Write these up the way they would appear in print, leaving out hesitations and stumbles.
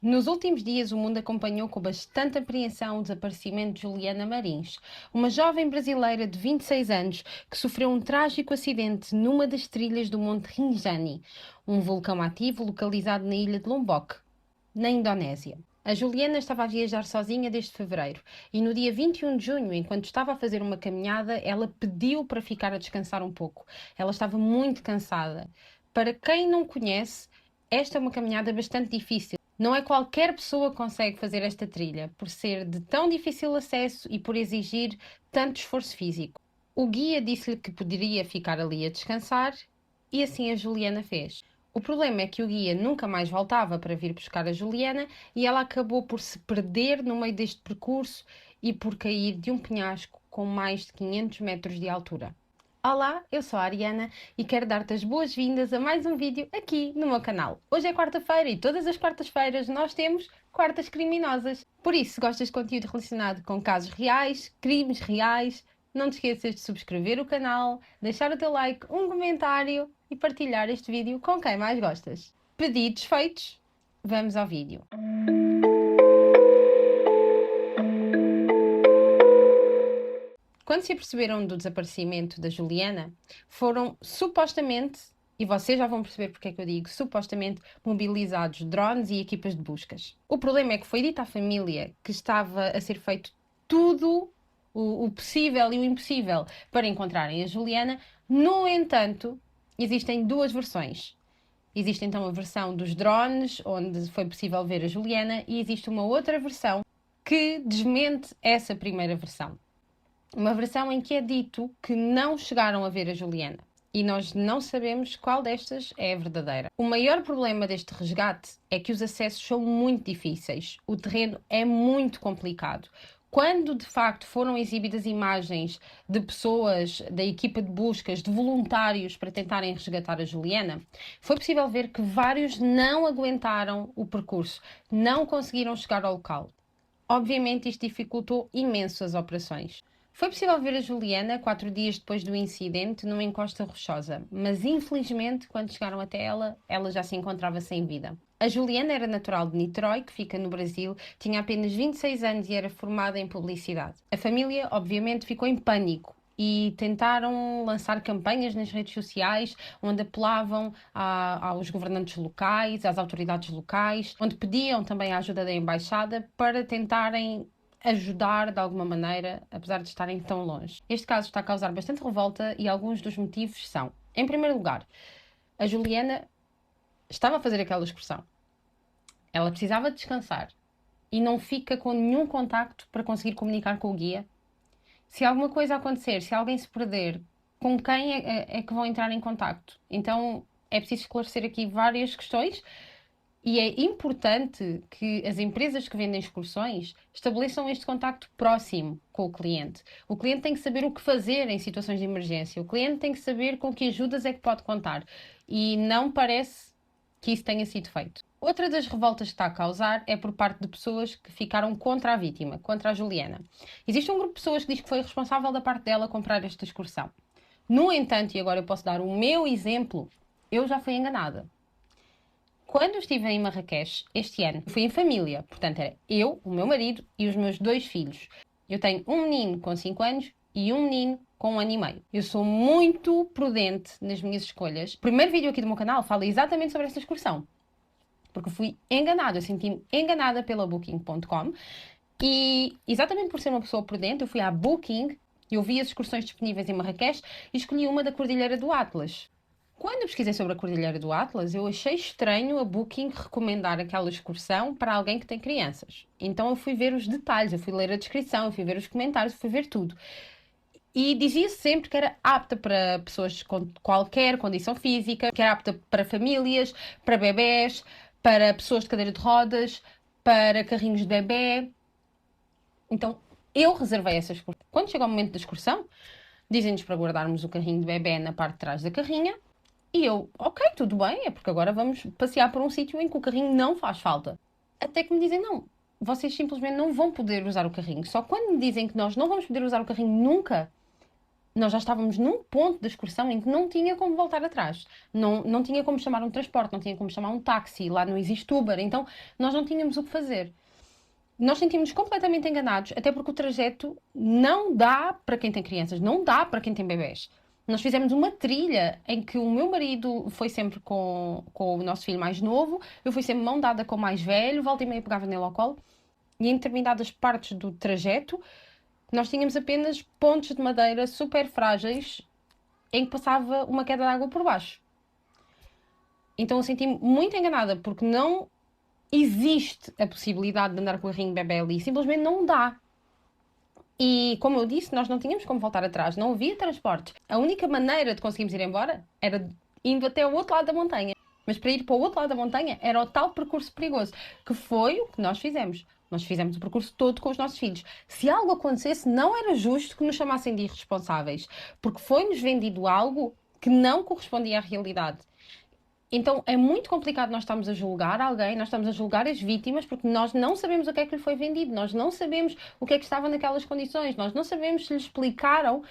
Nos últimos dias, o mundo acompanhou com bastante apreensão o desaparecimento de Juliana Marins, uma jovem brasileira de 26 anos que sofreu um trágico acidente numa das trilhas do Monte Rinjani, um vulcão ativo localizado na ilha de Lombok, na Indonésia. A Juliana estava a viajar sozinha desde fevereiro e no dia 21 de junho, enquanto estava a fazer uma caminhada, ela pediu para ficar a descansar um pouco. Ela estava muito cansada. Para quem não conhece, esta é uma caminhada bastante difícil. Não é qualquer pessoa que consegue fazer esta trilha, por ser de tão difícil acesso e por exigir tanto esforço físico. O guia disse-lhe que poderia ficar ali a descansar e assim a Juliana fez. O problema é que o guia nunca mais voltava para vir buscar a Juliana e ela acabou por se perder no meio deste percurso e por cair de um penhasco com mais de 500 metros de altura. Olá, eu sou a Ariana e quero dar-te as boas-vindas a mais um vídeo aqui no meu canal. Hoje é quarta-feira e todas as quartas-feiras nós temos quartas criminosas. Por isso, se gostas de conteúdo relacionado com casos reais, crimes reais, não te esqueças de subscrever o canal, deixar o teu like, um comentário e partilhar este vídeo com quem mais gostas. Pedidos feitos, vamos ao vídeo. Quando se aperceberam do desaparecimento da Juliana, foram supostamente, e vocês já vão perceber porque é que eu digo, supostamente mobilizados drones e equipas de buscas. O problema é que foi dito à família que estava a ser feito tudo o possível e o impossível para encontrarem a Juliana. No entanto, existem duas versões. Existe então a versão dos drones, onde foi possível ver a Juliana, e existe uma outra versão que desmente essa primeira versão. Uma versão em que é dito que não chegaram a ver a Juliana. E nós não sabemos qual destas é a verdadeira. O maior problema deste resgate é que os acessos são muito difíceis. O terreno é muito complicado. Quando de facto foram exibidas imagens de pessoas da equipa de buscas, de voluntários para tentarem resgatar a Juliana, foi possível ver que vários não aguentaram o percurso, não conseguiram chegar ao local. Obviamente, isto dificultou imenso as operações. Foi possível ver a Juliana 4 dias depois do incidente numa encosta rochosa, mas infelizmente, quando chegaram até ela, ela já se encontrava sem vida. A Juliana era natural de Niterói, que fica no Brasil, tinha apenas 26 anos e era formada em publicidade. A família, obviamente, ficou em pânico e tentaram lançar campanhas nas redes sociais onde apelavam aos governantes locais, às autoridades locais, onde pediam também a ajuda da embaixada para tentarem ajudar de alguma maneira, apesar de estarem tão longe. Este caso está a causar bastante revolta e alguns dos motivos são: em primeiro lugar, a Juliana estava a fazer aquela excursão. Ela precisava descansar e não fica com nenhum contacto para conseguir comunicar com o guia. Se alguma coisa acontecer, se alguém se perder, com quem é que vão entrar em contacto? Então é preciso esclarecer aqui várias questões e é importante que as empresas que vendem excursões estabeleçam este contacto próximo com o cliente. O cliente tem que saber o que fazer em situações de emergência. O cliente tem que saber com que ajudas é que pode contar. E não parece que isso tenha sido feito. Outra das revoltas que está a causar é por parte de pessoas que ficaram contra a vítima, contra a Juliana. Existe um grupo de pessoas que diz que foi responsável da parte dela comprar esta excursão. No entanto, e agora eu posso dar o meu exemplo, eu já fui enganada. Quando estive em Marrakech este ano, fui em família, portanto era eu, o meu marido e os meus 2 filhos. Eu tenho um menino com 5 anos e um menino com 1 ano e meio. Eu sou muito prudente nas minhas escolhas. O primeiro vídeo aqui do meu canal fala exatamente sobre esta excursão, porque fui enganada, eu senti-me enganada pela Booking.com e exatamente por ser uma pessoa prudente, eu fui à Booking, eu vi as excursões disponíveis em Marrakech e escolhi uma da Cordilheira do Atlas. Quando eu pesquisei sobre a Cordilheira do Atlas, eu achei estranho a Booking recomendar aquela excursão para alguém que tem crianças. Então eu fui ver os detalhes, eu fui ler a descrição, eu fui ver os comentários, eu fui ver tudo. E dizia sempre que era apta para pessoas com qualquer condição física, que era apta para famílias, para bebés, para pessoas de cadeira de rodas, para carrinhos de bebê. Então eu reservei essa excursão. Quando chega o momento da excursão, dizem-nos para guardarmos o carrinho de bebê na parte de trás da carrinha. E eu, ok, tudo bem, é porque agora vamos passear por um sítio em que o carrinho não faz falta. Até que me dizem, não, vocês simplesmente não vão poder usar o carrinho. Só quando me dizem que nós não vamos poder usar o carrinho nunca, nós já estávamos num ponto da excursão em que não tinha como voltar atrás. Não tinha como chamar um transporte, não tinha como chamar um táxi, lá não existe Uber, então nós não tínhamos o que fazer. Nós sentimos-nos completamente enganados, até porque o trajeto não dá para quem tem crianças, não dá para quem tem bebés. Nós fizemos uma trilha em que o meu marido foi sempre com o nosso filho mais novo, eu fui sempre mão dada com o mais velho, volta e meia pegava nele ao colo, e em determinadas partes do trajeto nós tínhamos apenas pontes de madeira super frágeis em que passava uma queda de água por baixo. Então eu senti-me muito enganada, porque não existe a possibilidade de andar com o carrinho bebê ali, simplesmente não dá. E, como eu disse, nós não tínhamos como voltar atrás, não havia transportes. A única maneira de conseguirmos ir embora era indo até o outro lado da montanha. Mas para ir para o outro lado da montanha era o tal percurso perigoso, que foi o que nós fizemos. Nós fizemos o percurso todo com os nossos filhos. Se algo acontecesse, não era justo que nos chamassem de irresponsáveis, porque foi-nos vendido algo que não correspondia à realidade. Então é muito complicado nós estarmos a julgar alguém, nós estamos a julgar as vítimas, porque nós não sabemos o que é que lhe foi vendido, nós não sabemos o que é que estava naquelas condições, nós não sabemos se lhe explicaram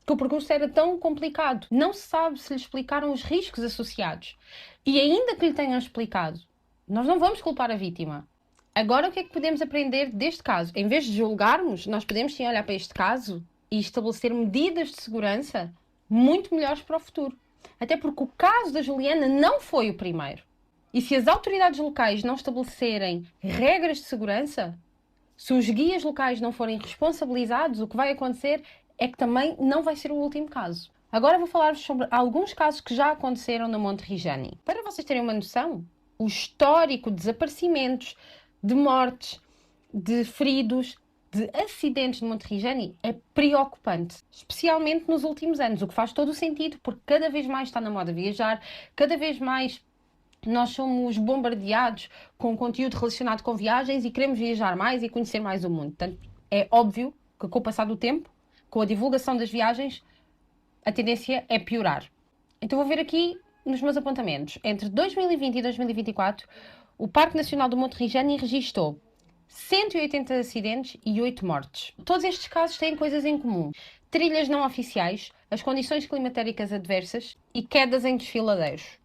que o percurso era tão complicado, não se sabe se lhe explicaram os riscos associados. E ainda que lhe tenham explicado, nós não vamos culpar a vítima. Agora, o que é que podemos aprender deste caso? Em vez de julgarmos, nós podemos sim olhar para este caso e estabelecer medidas de segurança muito melhores para o futuro. Até porque o caso da Juliana não foi o primeiro. E se as autoridades locais não estabelecerem regras de segurança, se os guias locais não forem responsabilizados, o que vai acontecer é que também não vai ser o último caso. Agora vou falar-vos sobre alguns casos que já aconteceram no Monte Rijani. Para vocês terem uma noção, o histórico de desaparecimentos, de mortes, de feridos, de acidentes no Monte Rijani é preocupante, especialmente nos últimos anos, o que faz todo o sentido, porque cada vez mais está na moda viajar, cada vez mais nós somos bombardeados com conteúdo relacionado com viagens e queremos viajar mais e conhecer mais o mundo. Portanto, é óbvio que com o passar do tempo, com a divulgação das viagens, a tendência é piorar. Então vou ver aqui nos meus apontamentos. Entre 2020 e 2024, o Parque Nacional do Monte Rijani registou 180 acidentes e 8 mortes. Todos estes casos têm coisas em comum. Trilhas não oficiais, as condições climatéricas adversas e quedas em desfiladeiros.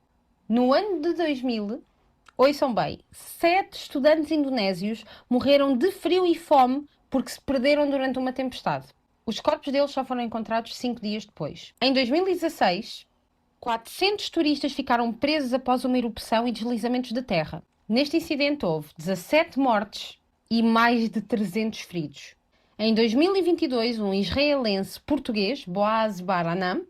No ano de 2000, ouçam bem, 7 estudantes indonésios morreram de frio e fome porque se perderam durante uma tempestade. Os corpos deles só foram encontrados 5 dias depois. Em 2016, 400 turistas ficaram presos após uma erupção e deslizamentos de terra. Neste incidente houve 17 mortes e mais de 300 feridos. Em 2022, um israelense português, Boaz Baranam,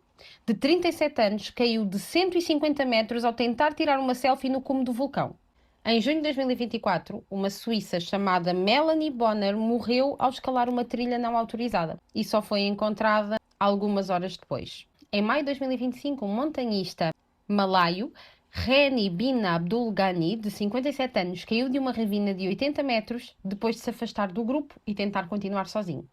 de 37 anos, caiu de 150 metros ao tentar tirar uma selfie no cume do vulcão. Em junho de 2024, uma suíça chamada Melanie Bonner morreu ao escalar uma trilha não autorizada e só foi encontrada algumas horas depois. Em maio de 2025, um montanhista malaio, Reni bin Abdul Ghani, de 57 anos, caiu de uma ravina de 80 metros depois de se afastar do grupo e tentar continuar sozinho.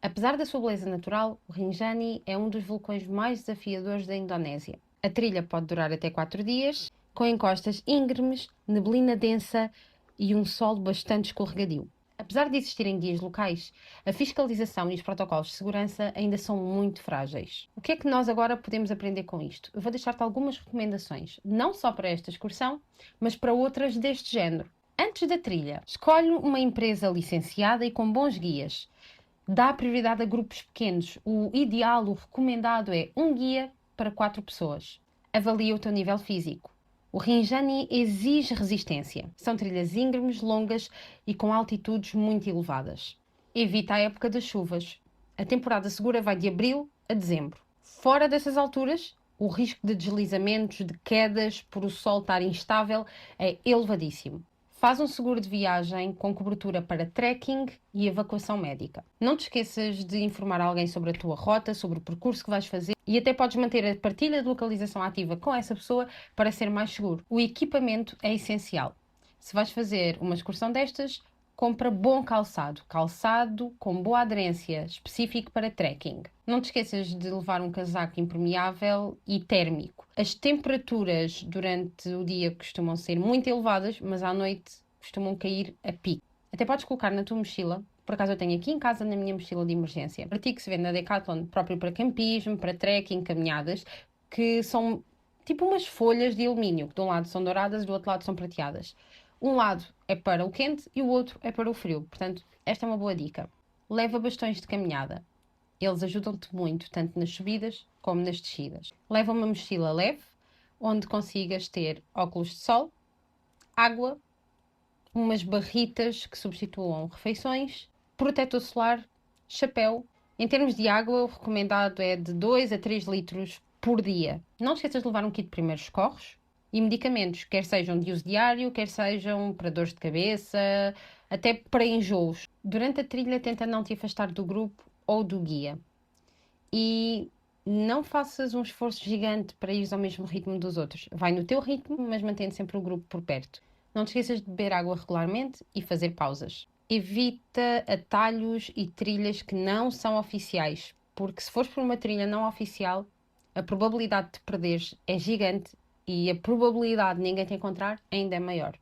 Apesar da sua beleza natural, o Rinjani é um dos vulcões mais desafiadores da Indonésia. A trilha pode durar até 4 dias, com encostas íngremes, neblina densa e um solo bastante escorregadio. Apesar de existirem guias locais, a fiscalização e os protocolos de segurança ainda são muito frágeis. O que é que nós agora podemos aprender com isto? Eu vou deixar-te algumas recomendações, não só para esta excursão, mas para outras deste género. Antes da trilha, escolhe uma empresa licenciada e com bons guias. Dá prioridade a grupos pequenos. O ideal, o recomendado é um guia para 4 pessoas. Avalia o teu nível físico. O Rinjani exige resistência. São trilhas íngremes, longas e com altitudes muito elevadas. Evita a época das chuvas. A temporada segura vai de abril a dezembro. Fora dessas alturas, o risco de deslizamentos, de quedas, por o sol estar instável, é elevadíssimo. Faz um seguro de viagem com cobertura para trekking e evacuação médica. Não te esqueças de informar alguém sobre a tua rota, sobre o percurso que vais fazer e até podes manter a partilha de localização ativa com essa pessoa para ser mais seguro. O equipamento é essencial. Se vais fazer uma excursão destas, compra bom calçado. Calçado com boa aderência, específico para trekking. Não te esqueças de levar um casaco impermeável e térmico. As temperaturas durante o dia costumam ser muito elevadas, mas à noite costumam cair a pico. Até podes colocar na tua mochila Por acaso eu tenho aqui em casa na minha mochila de emergência. Artigo que se vende na Decathlon, próprio para campismo, para trekking, caminhadas, que são tipo umas folhas de alumínio, que de um lado são douradas e do outro lado são prateadas. Um lado é para o quente e o outro é para o frio. Portanto, esta é uma boa dica. Leva bastões de caminhada. Eles ajudam-te muito, tanto nas subidas como nas descidas. Leva uma mochila leve, onde consigas ter óculos de sol, água, umas barritas que substituam refeições, protetor solar, chapéu. Em termos de água, o recomendado é de 2 a 3 litros por dia. Não te esqueças de levar um kit de primeiros socorros e medicamentos, quer sejam de uso diário, quer sejam para dores de cabeça, até para enjoos. Durante a trilha, tenta não te afastar do grupo ou do guia. E não faças um esforço gigante para ir ao mesmo ritmo dos outros. Vai no teu ritmo, mas mantendo sempre o grupo por perto. Não te esqueças de beber água regularmente e fazer pausas. Evita atalhos e trilhas que não são oficiais, porque se fores por uma trilha não oficial, a probabilidade de te perderes é gigante e a probabilidade de ninguém te encontrar ainda é maior.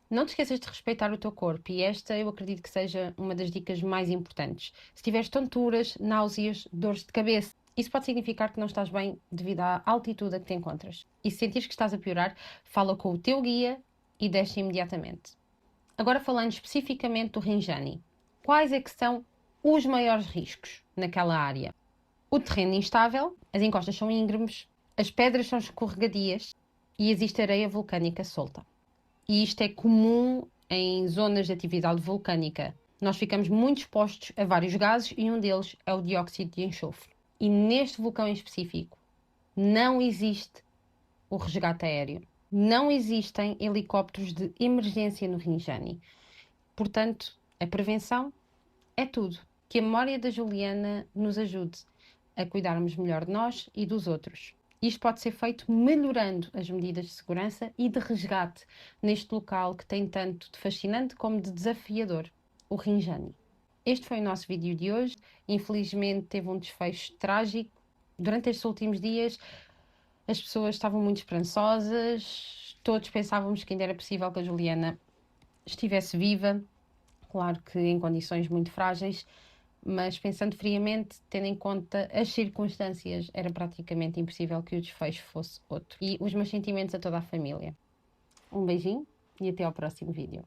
Não te esqueças de respeitar o teu corpo e esta eu acredito que seja uma das dicas mais importantes. Se tiveres tonturas, náuseas, dores de cabeça, isso pode significar que não estás bem devido à altitude a que te encontras. E se sentires que estás a piorar, fala com o teu guia e desce imediatamente. Agora falando especificamente do Rinjani, quais é que são os maiores riscos naquela área? O terreno instável, as encostas são íngremes, as pedras são escorregadias e existe areia vulcânica solta. E isto é comum em zonas de atividade vulcânica. Nós ficamos muito expostos a vários gases e um deles é o dióxido de enxofre. E neste vulcão em específico, não existe o resgate aéreo. Não existem helicópteros de emergência no Rinjani. Portanto, a prevenção é tudo. Que a memória da Juliana nos ajude a cuidarmos melhor de nós e dos outros. Isto pode ser feito melhorando as medidas de segurança e de resgate neste local que tem tanto de fascinante como de desafiador, o Rinjani. Este foi o nosso vídeo de hoje. Infelizmente teve um desfecho trágico. Durante estes últimos dias as pessoas estavam muito esperançosas, todos pensávamos que ainda era possível que a Juliana estivesse viva, claro que em condições muito frágeis, mas pensando friamente, tendo em conta as circunstâncias, era praticamente impossível que o desfecho fosse outro. E os meus sentimentos a toda a família. Um beijinho e até ao próximo vídeo.